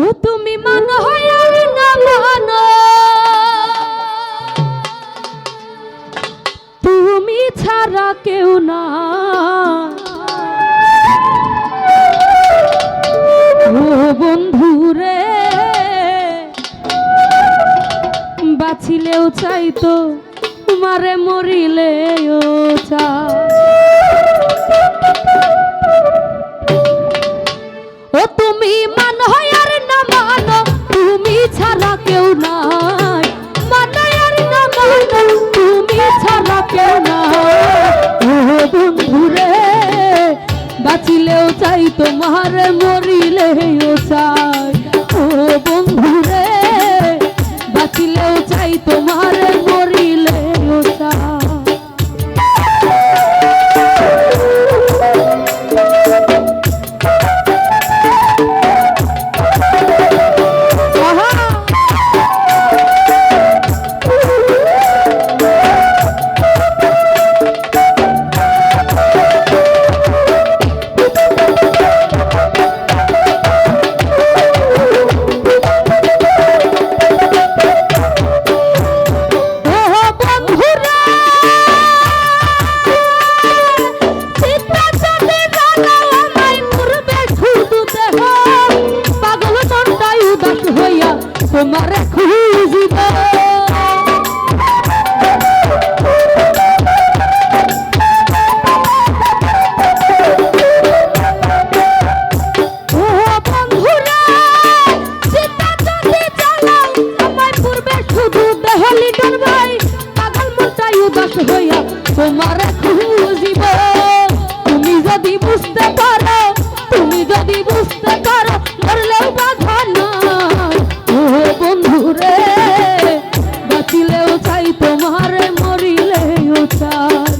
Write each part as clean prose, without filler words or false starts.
ও তুমি মানো আর না মানো, তুমি ছাড়া কেউ না। ও বন্ধু রে, বাঁচিলেও চাইতো তোমারে, মরিলেও চাই। ও তুমি মানো আর না মানো, তুমি ছাড়া কেউ নাই। মানো আর না মানো, তুমি ছাড়া কেউ নাই। ও বন্ধু রে, বাঁচিলেও চাই তোমার, মরিলেও চাই। ও বন্ধু রে, বাঁচিলেও চাই তোমার, মরিলেও চাই। তোমার খুঁজিব ও বন্ধুরা, চিন্তা যদি চালাও আমায় পূর্বে শুধু দেহলি ডরবাই, পাগল মনটাই উদাস হইয়া তোমার খুঁজিব। তুমি যদি বুঝতে পারো, তুমি যদি বুঝতে পারো, মরলেও বাধা নাই। ও বন্ধু রে, বাঁচিলেও চাই তোমার, মরিলেও চাই।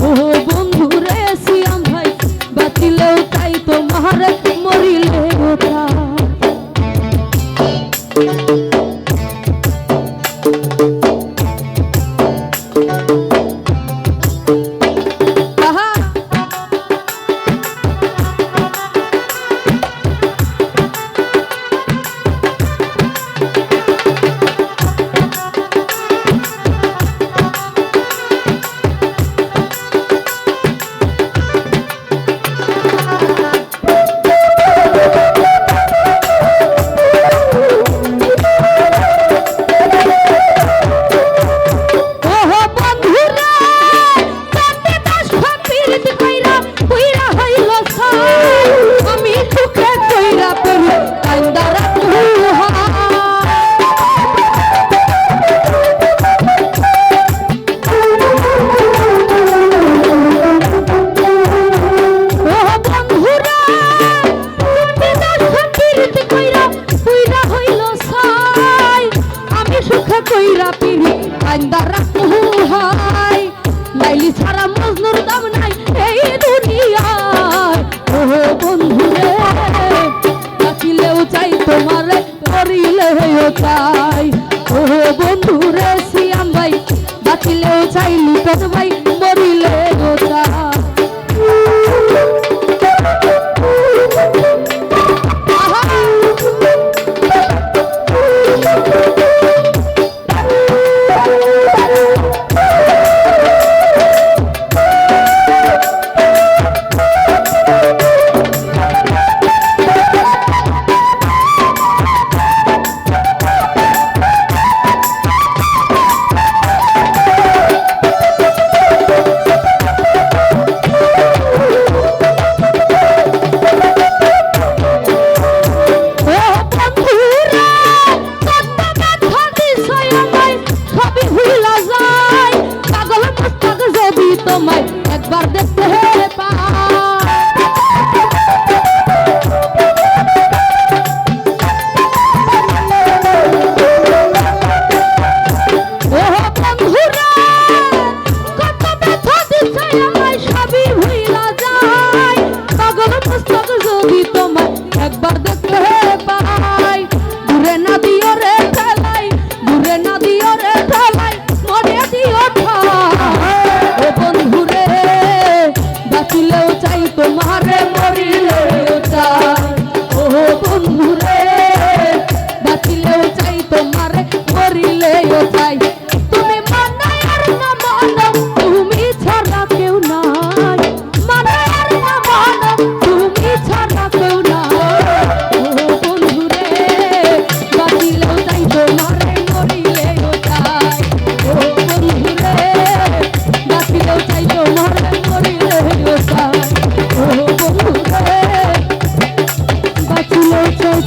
ও বন্ধু রে সিয়াম ভাই, বাঁচিলেও চাই তোমার, মরিলেও চাই। লাইলি ছাড়া মজনুর দাম নাই এই দুনিয়ায়। ও বন্ধু রে, বাঁচিলেও চাই তোমার, মরিলেও চাই। ও বন্ধু রে সিয়াম ভাই, বাঁচিলেও চাই লিটন ভাই, মরিলেও চাই।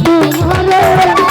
তোমারে